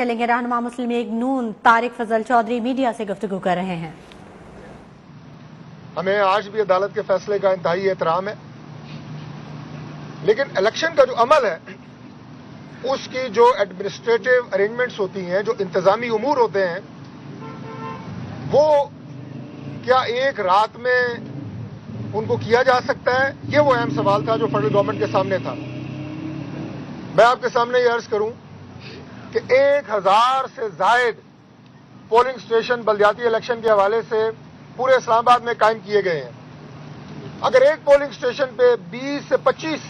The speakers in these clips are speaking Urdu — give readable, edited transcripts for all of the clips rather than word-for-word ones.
چلیں گے رہنما مسلم لیگ نون طارق فضل چودھری میڈیا سے گفتگو کر رہے ہیں۔ ہمیں آج بھی عدالت کے فیصلے کا انتہائی احترام ہے، لیکن الیکشن کا جو عمل ہے اس کی جو ایڈمنسٹریٹو ارینجمنٹس ہوتی ہیں، جو انتظامی امور ہوتے ہیں، وہ کیا ایک رات میں ان کو کیا جا سکتا ہے؟ یہ وہ اہم سوال تھا جو فیڈرل گورنمنٹ کے سامنے تھا۔ میں آپ کے سامنے یہ عرض کروں کہ 1000 سے زائد پولنگ اسٹیشن بلدیاتی الیکشن کے حوالے سے پورے اسلام آباد میں قائم کیے گئے ہیں۔ اگر ایک پولنگ اسٹیشن پہ 20 سے 25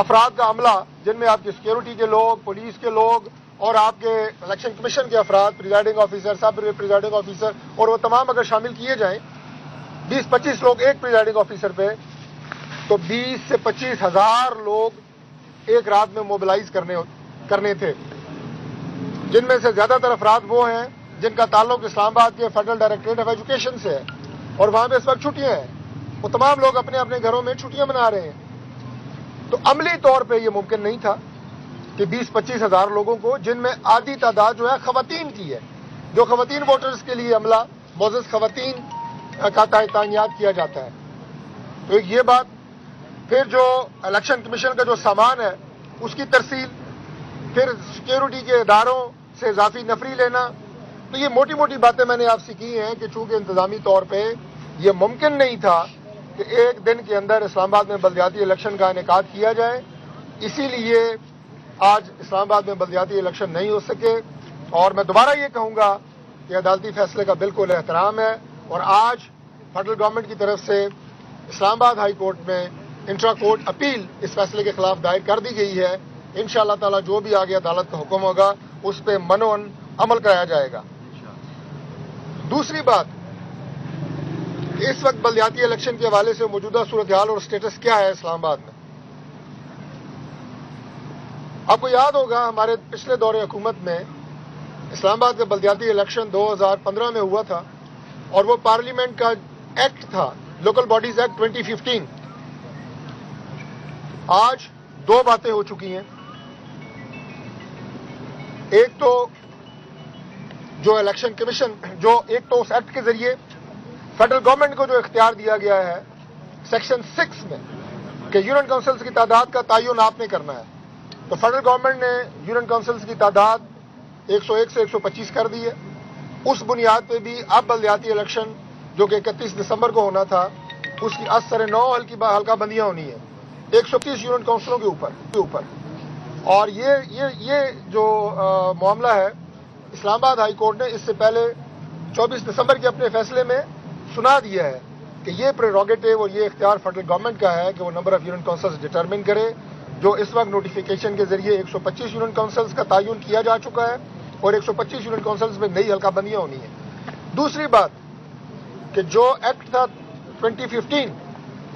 افراد کا عملہ، جن میں آپ کی سیکیورٹی کے لوگ، پولیس کے لوگ اور آپ کے الیکشن کمیشن کے افراد، پریزائڈنگ آفیسر، سب پریزائڈنگ آفیسر اور وہ تمام اگر شامل کیے جائیں، 20-25 لوگ ایک پریزائڈنگ آفیسر پہ، تو 20 سے 25 ہزار لوگ ایک رات میں موبلائز کرنے تھے، جن میں سے زیادہ تر افراد وہ ہیں جن کا تعلق اسلام آباد کے فیڈرل ڈائریکٹریٹ آف ایجوکیشن سے ہے، اور وہاں پہ اس وقت چھٹیاں ہیں۔ وہ تمام لوگ اپنے اپنے گھروں میں چھٹیاں منا رہے ہیں۔ تو عملی طور پہ یہ ممکن نہیں تھا کہ 20-25 ہزار لوگوں کو، جن میں آدھی تعداد جو ہے خواتین کی ہے، جو خواتین ووٹرز کے لیے عملہ معزز خواتین کا تعینات کیا جاتا ہے۔ تو ایک یہ بات، پھر جو الیکشن کمیشن کا جو سامان ہے اس کی ترسیل، پھر سیکیورٹی کے اداروں سے اضافی نفری لینا، تو یہ موٹی موٹی باتیں میں نے آپ سے کی ہیں کہ چونکہ انتظامی طور پہ یہ ممکن نہیں تھا کہ ایک دن کے اندر اسلام آباد میں بلدیاتی الیکشن کا انعقاد کیا جائے، اسی لیے آج اسلام آباد میں بلدیاتی الیکشن نہیں ہو سکے۔ اور میں دوبارہ یہ کہوں گا کہ عدالتی فیصلے کا بالکل احترام ہے، اور آج فیڈرل گورنمنٹ کی طرف سے اسلام آباد ہائی کورٹ میں انٹرا کورٹ اپیل اس فیصلے کے خلاف دائر کر دی گئی ہے۔ انشاءاللہ تعالی جو بھی آگے عدالت کا حکم ہوگا اس پہ منون عمل کرایا جائے گا۔ دوسری بات، اس وقت بلدیاتی الیکشن کے حوالے سے موجودہ صورتحال اور سٹیٹس کیا ہے اسلام آباد میں؟ آپ کو یاد ہوگا ہمارے پچھلے دور حکومت میں اسلام آباد کا بلدیاتی الیکشن 2015 میں ہوا تھا، اور وہ پارلیمنٹ کا ایکٹ تھا، لوکل باڈیز ایکٹ 2015۔ آج دو باتیں ہو چکی ہیں۔ ایک تو جو الیکشن کمیشن، جو ایک تو اس ایکٹ کے ذریعے فیڈرل گورنمنٹ کو جو اختیار دیا گیا ہے سیکشن 6 میں کہ یونین کونسلز کی تعداد کا تعین آپ نے کرنا ہے، تو فیڈرل گورنمنٹ نے یونین کونسلز کی تعداد 101 سے 125 کر دی ہے۔ اس بنیاد پہ بھی اب بلدیاتی الیکشن جو کہ 31 دسمبر کو ہونا تھا، اس کی از سر 9 حلقہ بندیاں ہونی ہیں 130 یونین کونسلوں کے اوپر۔ اور یہ جو معاملہ ہے، اسلام آباد ہائی کورٹ نے اس سے پہلے 24 دسمبر کے اپنے فیصلے میں سنا دیا ہے کہ یہ پریروگیٹو اور یہ اختیار فیڈرل گورنمنٹ کا ہے کہ وہ number of union councils determine کرے، جو اس وقت نوٹیفیکیشن کے ذریعے 125 یونین کونسلز کا تعین کیا جا چکا ہے، اور 125 یونین کونسلز میں نئی حلقہ بندیاں ہونی ہیں۔ دوسری بات کہ جو ایکٹ تھا 2015،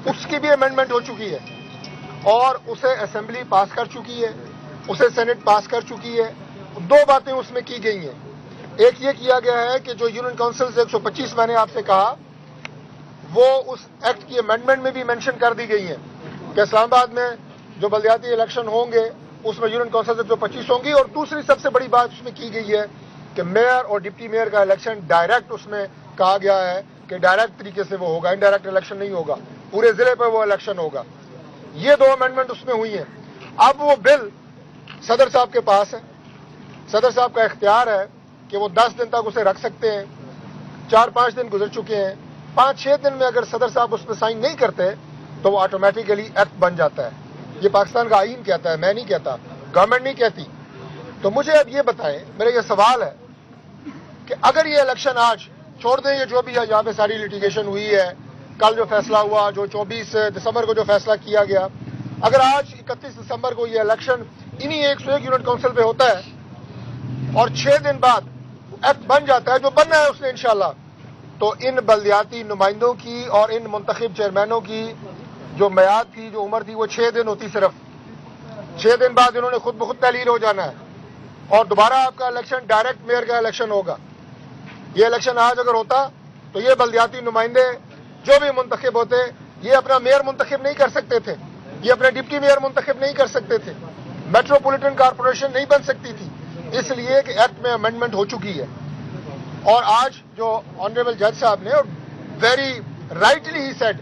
اس کی بھی امینڈمنٹ ہو چکی ہے، اور اسے اسمبلی پاس کر چکی ہے، اسے سینٹ پاس کر چکی ہے۔ دو باتیں اس میں کی گئی ہیں۔ ایک یہ کیا گیا ہے کہ جو یونین کونسلز 125 میں نے آپ سے کہا، وہ اس ایکٹ کی امینڈمنٹ میں بھی مینشن کر دی گئی ہیں کہ اسلام آباد میں جو بلدیاتی الیکشن ہوں گے اس میں یونین کونسلز 125 ہوں گی۔ اور دوسری سب سے بڑی بات اس میں کی گئی ہے کہ میئر اور ڈپٹی میئر کا الیکشن ڈائریکٹ، اس میں کہا گیا ہے کہ ڈائریکٹ طریقے سے وہ ہوگا، انڈائریکٹ الیکشن نہیں ہوگا، پورے ضلع پہ وہ الیکشن ہوگا۔ یہ دو امینڈمنٹ اس میں ہوئی ہیں۔ اب وہ بل صدر صاحب کے پاس ہے، صدر صاحب کا اختیار ہے کہ وہ 10 دن تک اسے رکھ سکتے ہیں۔ 4-5 دن گزر چکے ہیں، 5-6 دن میں اگر صدر صاحب اس پہ سائن نہیں کرتے تو وہ آٹومیٹیکلی ایکٹ بن جاتا ہے۔ یہ پاکستان کا آئین کہتا ہے، میں نہیں کہتا، گورنمنٹ نہیں کہتی۔ تو مجھے اب یہ بتائیں، میرا یہ سوال ہے کہ اگر یہ الیکشن آج چھوڑ دیں، یہ جو بھی یہاں پہ ساری لیٹیگیشن ہوئی ہے، کل جو فیصلہ ہوا، جو 24 دسمبر کو جو فیصلہ کیا گیا، اگر آج 31 دسمبر کو یہ الیکشن انہی 101 یونٹ کونسل پہ ہوتا ہے اور 6 دن بعد ایکٹ بن جاتا ہے، جو بننا ہے اس نے انشاءاللہ، تو ان بلدیاتی نمائندوں کی اور ان منتخب چیئرمینوں کی جو میعاد تھی، جو عمر تھی، وہ 6 دن ہوتی صرف۔ 6 دن بعد انہوں نے خود بخود تحلیل ہو جانا ہے، اور دوبارہ آپ کا الیکشن ڈائریکٹ میئر کا الیکشن ہوگا۔ یہ الیکشن آج اگر ہوتا تو یہ بلدیاتی نمائندے جو بھی منتخب ہوتے، یہ اپنا میئر منتخب نہیں کر سکتے تھے، یہ اپنے ڈپٹی میئر منتخب نہیں کر سکتے تھے، میٹروپولیٹن کارپوریشن نہیں بن سکتی تھی، اس لیے کہ ایکٹ میں امینڈمنٹ ہو چکی ہے. اور آج جو آنریبل جج صاحب نے ویری رائٹلی ہی سیڈ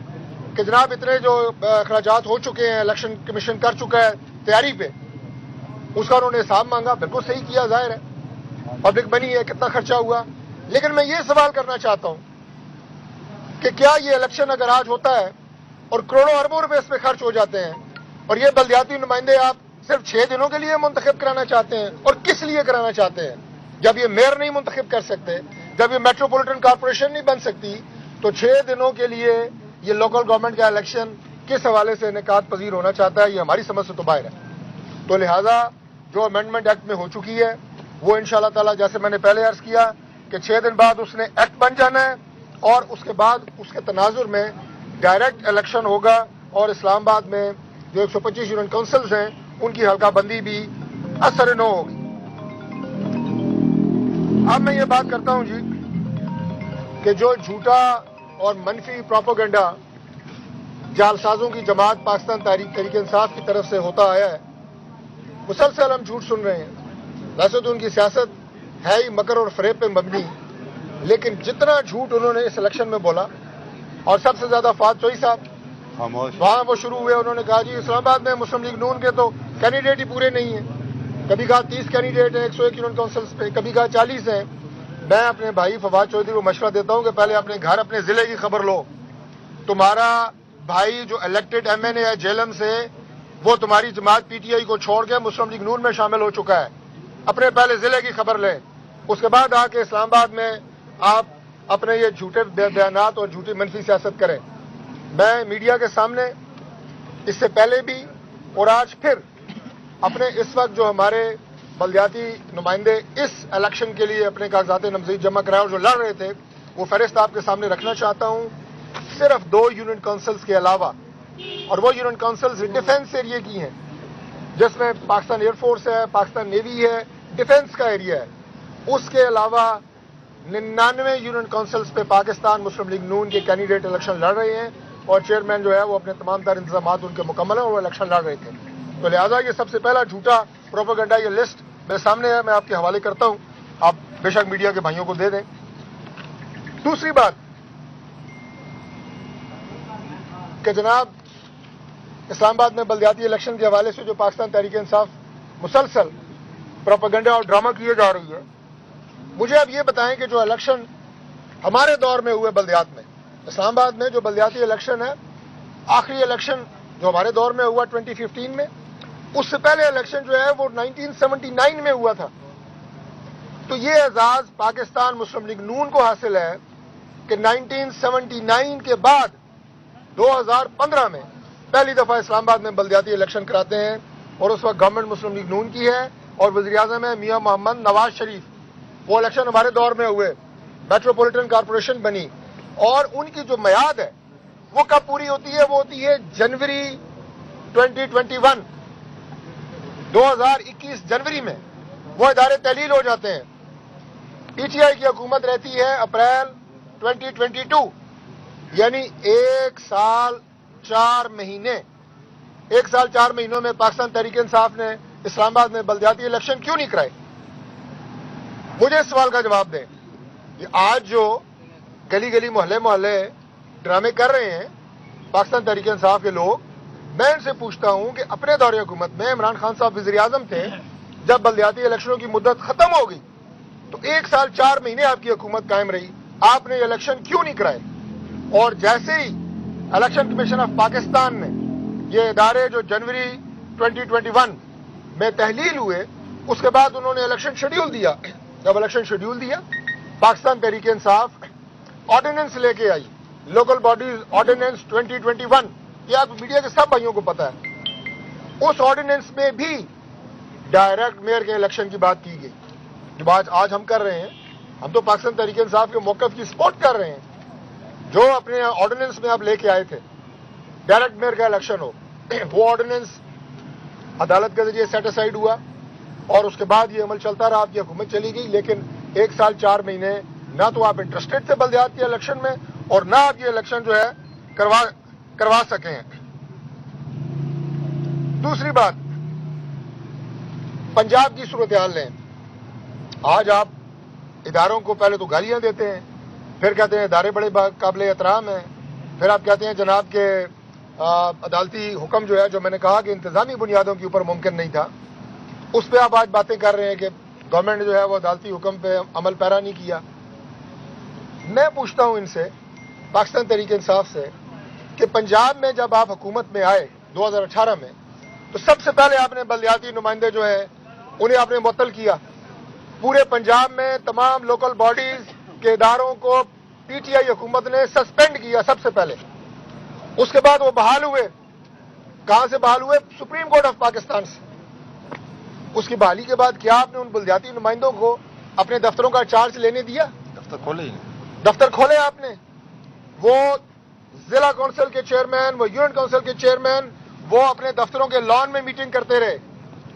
کہ جناب اتنے جو اخراجات ہو چکے ہیں الیکشن کمیشن کر چکا ہے تیاری پہ, اس کا انہوں نے حساب مانگا. بالکل صحیح کیا, ظاہر ہے پبلک بنی ہے, کتنا خرچہ ہوا. لیکن میں یہ سوال کرنا چاہتا ہوں کہ کیا یہ الیکشن اگر آج ہوتا ہے اور کروڑوں اربوں روپے اس پہ خرچ ہو جاتے ہیں اور یہ بلدیاتی نمائندے آپ صرف 6 دنوں کے لیے منتخب کرانا چاہتے ہیں, اور کس لیے کرانا چاہتے ہیں؟ جب یہ میئر نہیں منتخب کر سکتے, جب یہ میٹروپولیٹن کارپوریشن نہیں بن سکتی, تو 6 دنوں کے لیے یہ لوکل گورنمنٹ کا الیکشن کس حوالے سے انعقاد پذیر ہونا چاہتا ہے؟ یہ ہماری سمجھ سے تو باہر ہے. تو لہذا جو امینڈمنٹ ایکٹ میں ہو چکی ہے وہ انشاءاللہ تعالی, جیسے میں نے پہلے عرض کیا کہ 6 دن بعد اس نے ایکٹ بن جانا ہے, اور اس کے بعد اس کے تناظر میں ڈائریکٹ الیکشن ہوگا, اور اسلام آباد میں جو 125 یونین کونسلز ہیں ان کی حلقہ بندی بھی اثر نو ہوگی. اب میں یہ بات کرتا ہوں جی کہ جو جھوٹا اور منفی پروپیگنڈا جعلسازوں کی جماعت پاکستان تحریک انصاف کی طرف سے ہوتا آیا ہے, مسلسل ہم جھوٹ سن رہے ہیں. ویسے تو ان کی سیاست ہے ہی مکر اور فریب پہ مبنی, لیکن جتنا جھوٹ انہوں نے اس الیکشن میں بولا, اور سب سے زیادہ فواد چوئی صاحب وہاں وہ شروع ہوئے, انہوں نے کہا جی اسلام آباد میں مسلم لیگ نون کے تو کینڈیڈیٹ ہی پورے نہیں ہیں. کبھی کہا 30 کینڈیڈیٹ ہیں 101 یونین کونسلز پہ, کبھی کہا 40 ہیں. میں اپنے بھائی فواد چودھری کو مشورہ دیتا ہوں کہ پہلے اپنے گھر اپنے ضلع کی خبر لو. تمہارا بھائی جو الیکٹڈ ایم این اے ہے جیلم سے, وہ تمہاری جماعت پی ٹی آئی کو چھوڑ کے مسلم لیگ نون میں شامل ہو چکا ہے. اپنے پہلے ضلع کی خبر لیں, اس کے بعد آ کے اسلام آباد میں آپ اپنے یہ جھوٹے بیانات اور جھوٹی منفی سیاست کریں. میں میڈیا کے سامنے اس سے پہلے بھی اور آج پھر اپنے اس وقت جو ہمارے بلدیاتی نمائندے اس الیکشن کے لیے اپنے کاغذات نامزدگی جمع کرائے اور جو لڑ رہے تھے, وہ فہرست آپ کے سامنے رکھنا چاہتا ہوں. صرف 2 یونین کونسلز کے علاوہ, اور وہ یونین کونسلز ڈیفنس ایریا کی ہیں, جس میں پاکستان ایئر فورس ہے, پاکستان نیوی ہے, ڈیفنس کا ایریا ہے. اس کے علاوہ 99 یونین کونسلز پہ پاکستان مسلم لیگ نون کے کینڈیڈیٹ الیکشن لڑ رہے ہیں, اور چیئرمین جو ہے وہ اپنے تمام تر انتظامات ان کے مکمل ہیں اور وہ الیکشن لڑ رہے تھے. تو لہٰذا یہ سب سے پہلا جھوٹا پروپیگنڈا, یہ لسٹ میرے سامنے ہے, میں آپ کے حوالے کرتا ہوں, آپ بے شک میڈیا کے بھائیوں کو دے دیں. دوسری بات کہ جناب اسلام آباد میں بلدیاتی الیکشن کے حوالے سے جو پاکستان تحریک انصاف مسلسل پروپیگنڈا اور ڈرامہ کیے جا رہی ہے, مجھے اب یہ بتائیں کہ جو الیکشن ہمارے دور میں ہوئے بلدیات میں, اسلام آباد میں جو بلدیاتی الیکشن ہے, آخری الیکشن جو ہمارے دور میں ہوا 2015 میں, اس سے پہلے الیکشن جو ہے وہ 1979 میں ہوا تھا. تو یہ اعزاز پاکستان مسلم لیگ نون کو حاصل ہے کہ 1979 کے بعد 2015 میں پہلی دفعہ اسلام آباد میں بلدیاتی الیکشن کراتے ہیں, اور اس وقت گورنمنٹ مسلم لیگ نون کی ہے اور وزیر اعظم ہے میاں محمد نواز شریف. وہ الیکشن ہمارے دور میں ہوئے, میٹروپولیٹن کارپوریشن بنی, اور ان کی جو میعاد ہے وہ کب پوری ہوتی ہے؟ وہ ہوتی ہے جنوری 2021, 2021 جنوری میں وہ ادارے تحلیل ہو جاتے ہیں. پی ٹی آئی کی حکومت رہتی ہے اپریل 2022, یعنی 1 سال 4 مہینے. 1 سال 4 مہینوں میں پاکستان تحریک انصاف نے اسلام آباد میں بلدیاتی الیکشن کیوں نہیں کرائے؟ مجھے اس سوال کا جواب دیں. کہ آج جو گلی گلی محلے محلے ڈرامے کر رہے ہیں پاکستان تحریک انصاف کے لوگ, میں ان سے پوچھتا ہوں کہ اپنے دور حکومت میں عمران خان صاحب وزیر اعظم تھے, جب بلدیاتی الیکشنوں کی مدت ختم ہو گئی تو 1 سال 4 مہینے آپ کی حکومت قائم رہی, آپ نے یہ الیکشن کیوں نہیں کرائے؟ اور جیسے ہی الیکشن کمیشن آف پاکستان نے یہ ادارے جو جنوری 2021 میں تحلیل ہوئے, اس کے بعد انہوں نے الیکشن شیڈیول دیا. جب الیکشن شیڈیول دیا, پاکستان تحریک انصاف آرڈیننس لے کے آئی, لوکل باڈیز آرڈیننس 2021, یہ آپ میڈیا کے سب بھائیوں کو پتا ہے. اس آرڈیننس میں بھی ڈائریکٹ میئر کے الیکشن کی بات کی گئی. جو بات آج ہم کر رہے ہیں, ہم تو پاکستان تحریک انصاف کے موقف کی سپورٹ کر رہے ہیں, جو اپنے آرڈیننس میں آپ لے کے آئے تھے ڈائریکٹ میئر کا الیکشن ہو. وہ آرڈیننس عدالت کے ذریعے سیٹ اسائڈ ہوا, اور اس کے بعد یہ عمل چلتا رہا, آپ کی حکومت چلی گئی. لیکن 1 سال 4 مہینے نہ تو آپ انٹرسٹڈ تھے بلدیات کے الیکشن میں, اور نہ آپ یہ الیکشن جو ہے کروا سکیں. دوسری بات, پنجاب کی صورتحال لیں. آج آپ اداروں کو پہلے تو گالیاں دیتے ہیں، پھر کہتے ہیں ادارے بڑے قابل احترام ہیں، پھر آپ کہتے ہیں جناب کہ عدالتی حکم جو ہے، جو میں نے کہا کہ انتظامی بنیادوں کے اوپر ممکن نہیں تھا، اس پہ آپ آج باتیں کر رہے ہیں کہ گورنمنٹ جو ہے وہ عدالتی حکم پہ عمل پیرا نہیں کیا۔ میں پوچھتا ہوں ان سے، پاکستان تحریک انصاف سے، کہ پنجاب میں جب آپ حکومت میں آئے 2018 میں، تو سب سے پہلے آپ نے بلدیاتی نمائندے جو ہیں انہیں آپ نے معطل کیا۔ پورے پنجاب میں تمام لوکل باڈیز کے اداروں کو پی ٹی آئی حکومت نے سسپینڈ کیا سب سے پہلے۔ اس کے بعد وہ بحال ہوئے، کہاں سے بحال ہوئے؟ سپریم کورٹ آف پاکستان سے۔ اس کی بحالی کے بعد کیا آپ نے ان بلدیاتی نمائندوں کو اپنے دفتروں کا چارج لینے دیا؟ دفتر کھولے آپ نے۔ وہ ضلع کونسل کے چیئرمین، وہ یونٹ کونسل کے چیئرمین، وہ اپنے دفتروں کے لان میں میٹنگ کرتے رہے،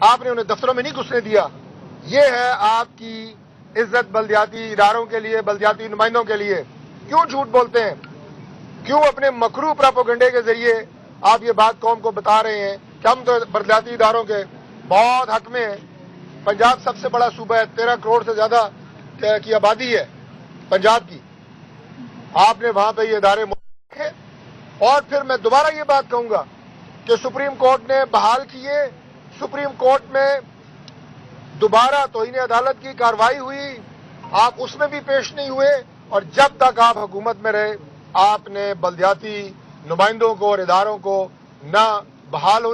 آپ نے انہیں دفتروں میں نہیں گھسنے دیا۔ یہ ہے آپ کی عزت بلدیاتی اداروں کے لیے، بلدیاتی نمائندوں کے لیے۔ کیوں جھوٹ بولتے ہیں؟ کیوں اپنے مکروہ پراپوگنڈے کے ذریعے آپ یہ بات قوم کو بتا رہے ہیں کہ ہم تو بلدیاتی اداروں کے بہت حق میں ہیں؟ پنجاب سب سے بڑا صوبہ ہے، 13 کروڑ سے زیادہ کی آبادی ہے پنجاب کی، آپ نے وہاں پہ یہ ادارے رکھے۔ اور پھر میں دوبارہ یہ بات کہوں گا کہ سپریم کورٹ نے بحال کیے، سپریم کورٹ میں دوبارہ توہین عدالت کی کارروائی ہوئی، آپ اس میں بھی پیش نہیں ہوئے، اور جب تک آپ حکومت میں رہے آپ نے بلدیاتی نمائندوں کو اور اداروں کو نہ بحال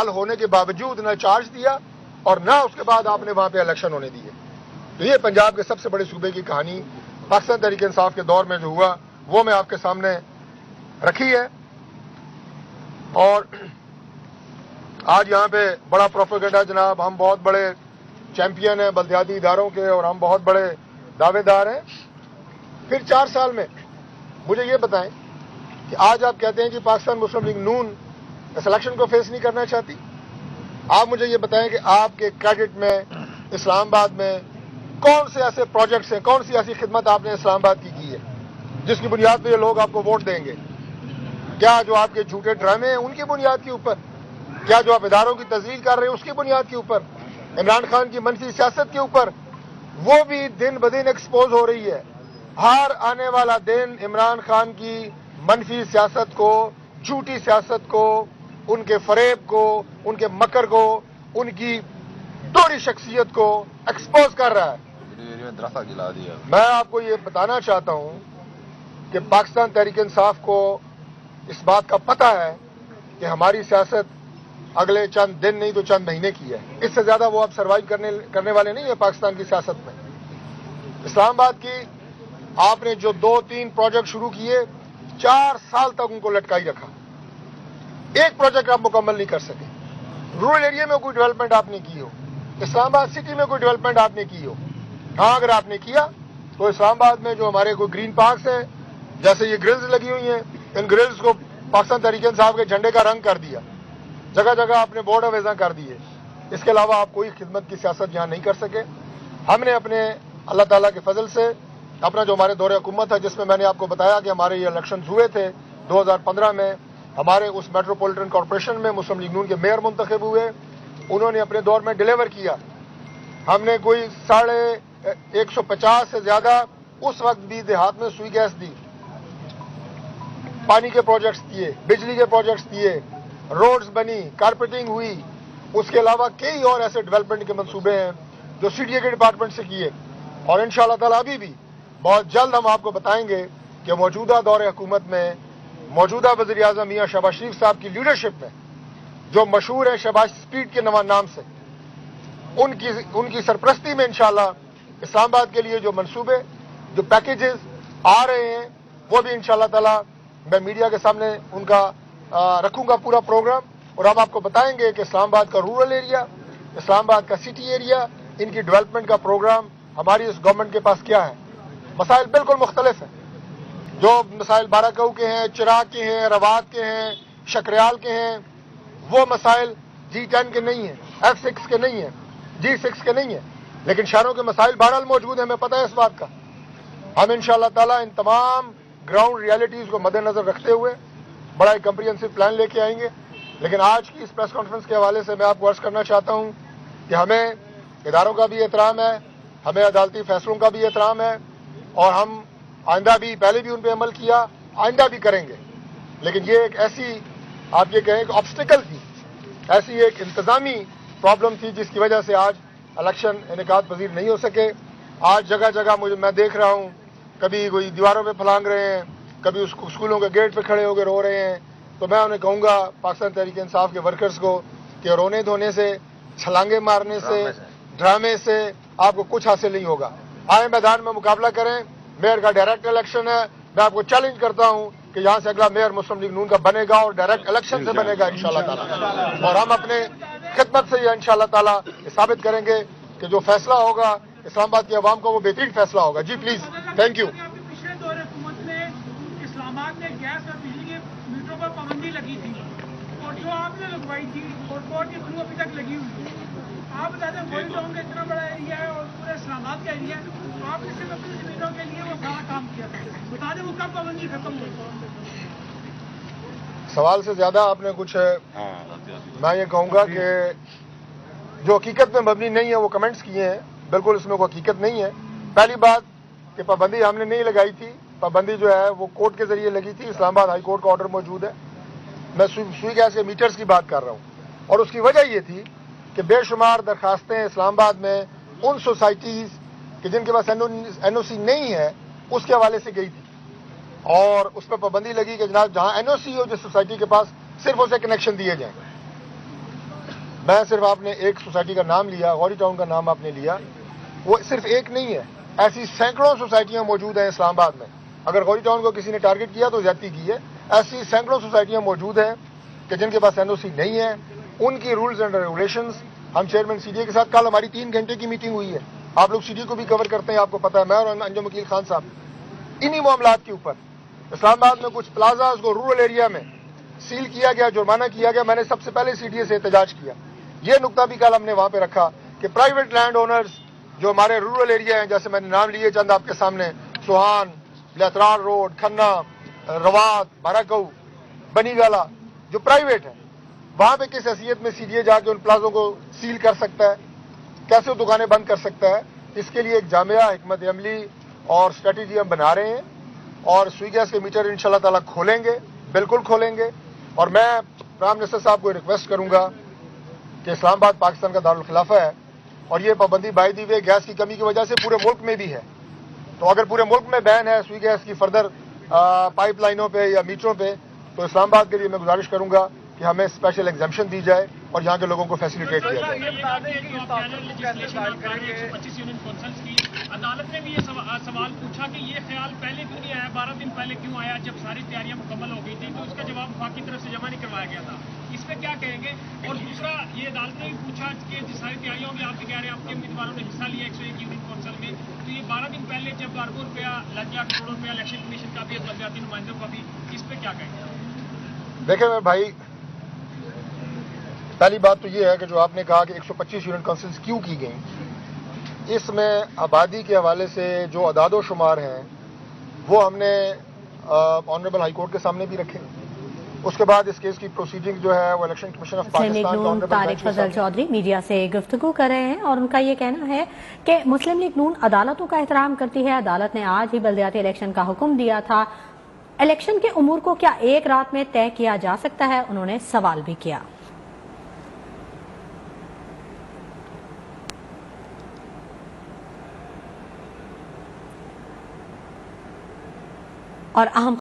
ہونے کے باوجود نہ چارج دیا، اور نہ اس کے بعد آپ نے وہاں پہ الیکشن ہونے دیے۔ تو یہ پنجاب کے سب سے بڑے صوبے کی کہانی پاکستان تحریک انصاف کے دور میں جو ہوا وہ میں آپ کے سامنے رکھی ہے۔ اور آج یہاں پہ بڑا پروپیگنڈا جناب، ہم بہت بڑے چیمپئن ہیں بلدیاتی اداروں کے اور ہم بہت بڑے دعوے دار ہیں۔ پھر 4 سال میں مجھے یہ بتائیں کہ آج آپ کہتے ہیں کہ پاکستان مسلم لیگ نون اس الیکشن کو فیس نہیں کرنا چاہتی۔ آپ مجھے یہ بتائیں کہ آپ کے کریڈٹ میں اسلام آباد میں کون سے ایسے پروجیکٹس ہیں، کون سی ایسی خدمت آپ نے اسلام آباد کی ہے جس کی بنیاد پہ یہ لوگ آپ کو ووٹ دیں گے؟ کیا جو آپ کے جھوٹے ڈرامے ہیں ان کی بنیاد کے اوپر؟ کیا جو آپ اداروں کی تزویل کر رہے ہیں اس کی بنیاد کے اوپر؟ عمران خان کی منفی سیاست کے اوپر؟ وہ بھی دن بدن ایکسپوز ہو رہی ہے۔ ہر آنے والا دن عمران خان کی منفی سیاست کو، جھوٹی سیاست کو، ان کے فریب کو، ان کے مکر کو، ان کی دوہری شخصیت کو ایکسپوز کر رہا ہے۔ میں آپ کو یہ بتانا چاہتا ہوں کہ پاکستان تحریک انصاف کو اس بات کا پتہ ہے کہ ہماری سیاست اگلے چند دن نہیں تو چند مہینے کی ہے، اس سے زیادہ وہ اب سروائیو کرنے والے نہیں ہیں پاکستان کی سیاست میں۔ اسلام آباد کی آپ نے جو 2-3 پروجیکٹ شروع کیے، 4 سال تک ان کو لٹکائی رکھا، ایک پروجیکٹ آپ مکمل نہیں کر سکے۔ رورل ایریا میں کوئی ڈیولپمنٹ آپ نے کی ہو، اسلام آباد سٹی میں کوئی ڈیولپمنٹ آپ نے کی ہو؟ ہاں اگر آپ نے کیا تو اسلام آباد میں جو ہمارے کوئی گرین پارکس ہیں، جیسے یہ گرلز لگی ہوئی ہیں، ان گرلز کو پاکستان تحریک انصاف کے جھنڈے کا رنگ کر دیا، جگہ جگہ آپ نے بورڈ اویزاں کر دیے۔ اس کے علاوہ آپ کوئی خدمت کی سیاست یہاں نہیں کر سکے۔ ہم نے اپنے اللہ تعالیٰ کے فضل سے اپنا جو ہمارے دور حکومت ہے، جس میں نے آپ کو بتایا کہ ہمارے یہ الیکشنز ہوئے تھے 2015 میں، ہمارے اس میٹروپولیٹن کارپوریشن میں مسلم لیگ نون کے میئر منتخب ہوئے، انہوں نے اپنے دور میں ڈیلیور کیا۔ ہم نے کوئی 150 سے زیادہ اس وقت بھی دیہات میں سوئی گیس دی، پانی کے پروجیکٹس دیے، بجلی کے پروجیکٹس دیے، روڈز بنی، کارپیٹنگ ہوئی۔ اس کے علاوہ کئی اور ایسے ڈیولپمنٹ کے منصوبے ہیں جو سی ڈی اے کے ڈپارٹمنٹ سے کیے، اور انشاءاللہ تعالیٰ ابھی بھی بہت جلد ہم آپ کو بتائیں گے کہ موجودہ دور حکومت میں موجودہ وزیر اعظم میاں شہباز شریف صاحب کی لیڈرشپ میں، جو مشہور ہے شہباز اسپیڈ کے نام سے، ان کی سرپرستی میں انشاءاللہ اسلام آباد کے لیے جو منصوبے، جو پیکیجز آ رہے ہیں، وہ بھی انشاءاللہ تعالیٰ میں میڈیا کے سامنے ان کا رکھوں گا پورا پروگرام، اور ہم آپ کو بتائیں گے کہ اسلام آباد کا رورل ایریا، اسلام آباد کا سٹی ایریا، ان کی ڈیولپمنٹ کا پروگرام ہماری اس گورنمنٹ کے پاس کیا ہے۔ مسائل بالکل مختلف ہیں، جو مسائل بارہکہو کے ہیں، چراغ کے ہیں، روات کے ہیں، شکریال کے ہیں، وہ مسائل G10 کے نہیں ہیں، F6 کے نہیں ہیں، G6 کے نہیں ہیں، لیکن شہروں کے مسائل بہرحال موجود ہیں، ہمیں پتہ ہے اس بات کا۔ ہم انشاءاللہ تعالیٰ ان تمام گراؤنڈ ریالٹیز کو مد نظر رکھتے ہوئے بڑا ایک کمپریہنسو پلان لے کے آئیں گے۔ لیکن آج کی اس پریس کانفرنس کے حوالے سے میں آپ کو عرض کرنا چاہتا ہوں کہ ہمیں اداروں کا بھی احترام ہے، ہمیں عدالتی فیصلوں کا بھی احترام ہے اور ہم آئندہ بھی پہلے بھی ان پہ عمل کیا, آئندہ بھی کریں گے. لیکن یہ ایک ایسی آپ یہ کہیں کہ آبسٹیکل تھی, ایسی ایک انتظامی پرابلم تھی جس کی وجہ سے آج الیکشن انعقاد پذیر نہیں ہو سکے. آج جگہ جگہ میں دیکھ رہا ہوں, کبھی کوئی دیواروں پہ پھلانگ رہے ہیں, کبھی اسکولوں کے گیٹ پہ کھڑے ہو کے رو رہے ہیں. تو میں انہیں کہوں گا پاکستان تحریک انصاف کے ورکرز کو کہ رونے دھونے سے, چھلانگے مارنے سے, ڈرامے سے آپ کو کچھ حاصل نہیں ہوگا. آئے میدان میں مقابلہ کریں. میئر کا ڈائریکٹ الیکشن ہے. میں آپ کو چیلنج کرتا ہوں کہ یہاں سے اگلا میئر مسلم لیگ نون کا بنے گا اور ڈائریکٹ الیکشن سے بنے گا انشاءاللہ تعالی. اور ہم اپنے خدمت سے یہ انشاءاللہ تعالی ثابت کریں گے کہ جو فیصلہ ہوگا اسلام آباد کی عوام کا وہ بہترین فیصلہ ہوگا. جی پلیز, تھینک یو. پچھلے دور حکومت میں اسلام آباد میں گیس اور بجلی کے میٹروں پر پابندی لگی تھی اور جو آپ نے لگوائی تھی اور کورٹ کے تھرو ابھی تک لگی ہوئی ہے. آپ بتا دیں گولی ٹاؤن کا اتنا بڑا ایریا ہے اور پورے اسلام آباد کا ایریا ہے, تو آپ نے صرف اپنی زمینوں کے لیے وہ سارا کام کیا تھا. بتا دیں وہ کب پابندی ختم ہوئی. سوال سے زیادہ آپ نے کچھ میں یہ کہوں گا کہ جو حقیقت میں مبنی نہیں ہے وہ کمنٹس کیے ہیں, بالکل اس میں کوئی حقیقت نہیں ہے. پہلی بات کہ پابندی ہم نے نہیں لگائی تھی, پابندی جو ہے وہ کورٹ کے ذریعے لگی تھی. اسلام آباد ہائی کورٹ کا آرڈر موجود ہے. میں سوئی گیس کے میٹرز کی بات کر رہا ہوں, اور اس کی وجہ یہ تھی کہ بے شمار درخواستیں اسلام آباد میں ان سوسائٹیز کہ جن کے پاس این او سی نہیں ہے اس کے حوالے سے گئی تھی, اور اس پہ پابندی لگی کہ جناب جہاں این او سی ہو جس سوسائٹی کے پاس صرف اسے کنیکشن دیے جائیں. میں صرف آپ نے ایک سوسائٹی کا نام لیا, غوری ٹاؤن کا نام آپ نے لیا, وہ صرف ایک نہیں ہے, ایسی سینکڑوں سوسائٹیاں موجود ہیں اسلام آباد میں. اگر غوری ٹاؤن کو کسی نے ٹارگٹ کیا تو زیادتی کی ہے. ایسی سینکڑوں سوسائٹیاں موجود ہیں کہ جن کے پاس این او سی نہیں ہے. ان کی رولز اینڈ ریگولیشنز ہم چیئرمین سی ڈی اے کے ساتھ کل ہماری 3 گھنٹے کی میٹنگ ہوئی ہے. آپ لوگ سی ڈی اے کو بھی کور کرتے ہیں, آپ کو پتا ہے, میں اور انجم وکیل خان صاحب انہی معاملات کے اوپر. اسلام آباد میں کچھ پلازاز کو رورل ایریا میں سیل کیا گیا, جرمانہ کیا گیا. میں نے سب سے پہلے سی ڈی اے سے احتجاج کیا. یہ نقطہ بھی کل ہم نے وہاں پہ رکھا کہ پرائیویٹ لینڈ اونرز جو ہمارے رورل ایریا ہیں, جیسے میں نے نام لیے چند آپ کے سامنے, سوہان, لیترار روڈ, کھنہ, روات, بھراکو, بنی گالا, جو پرائیویٹ ہیں, وہاں پہ کس حیثیت میں سی ڈی اے جا کے ان پلازوں کو سیل کر سکتا ہے, کیسے دکانیں بند کر سکتا ہے. اس کے لیے ایک جامعہ حکمت عملی اور اسٹریٹجی ہم بنا رہے ہیں, اور سوئی گیس کے میٹر انشاءاللہ تعالی کھولیں گے, بالکل کھولیں گے. اور میں پرائم منسٹر صاحب کو ریکویسٹ کروں گا کہ اسلام آباد پاکستان کا دارالخلافہ ہے, اور یہ پابندی بائی دی وے گیس کی کمی کی وجہ سے پورے ملک میں بھی ہے. تو اگر پورے ملک میں بین ہے سوئی گیس کی فردر پائپ لائنوں پہ یا میٹروں پہ, تو اسلام آباد کے لیے میں گزارش کروں گا کہ ہمیں اسپیشل ایگزمپشن دی جائے اور یہاں کے لوگوں کو فیسیلیٹیٹ کیا جائے. عدالت نے بھی یہ سوال پوچھا کہ یہ خیال پہلے کیوں نہیں آیا, 12 دن پہلے کیوں آیا جب ساری تیاریاں مکمل ہو گئی تھی, تو اس کا جواب وفاق کی طرف سے جمع نہیں کروایا گیا تھا. اس پہ کیا کہیں گے؟ اور دوسرا یہ عدالت نے بھی پوچھا کہ ساری تیاریوں میں آپ بھی کہہ رہے ہیں آپ کے امیدواروں نے حصہ لیا 101 یونین کونسل میں, تو یہ 12 دن پہلے جب اربوں روپیہ لگ گیا, کروڑوں روپیہ الیکشن کمیشن کا بھی, بلدیاتی نمائندوں کا بھی, اس پہ کیا کہیں گے؟ دیکھیں میں بھائی, پہلی بات تو یہ ہے کہ جو آپ نے کہا کہ 125 یونین کونسلز کیوں کی گئیں, اس میں آبادی کے حوالے سے جو اعداد و شمار ہیں وہ ہم نے آنریبل ہائی کورٹ کے سامنے بھی رکھے. اس کے بعد اس کیس کی پروسیڈنگ جو ہے وہ election commission of Muslim League Pakistan نون طارق فضل چودھری میڈیا سے گفتگو کر رہے ہیں, اور ان کا یہ کہنا ہے کہ مسلم لیگ نون عدالتوں کا احترام کرتی ہے. عدالت نے آج ہی بلدیاتی الیکشن کا حکم دیا تھا. الیکشن کے امور کو کیا ایک رات میں طے کیا جا سکتا ہے, انہوں نے سوال بھی کیا. اور اہم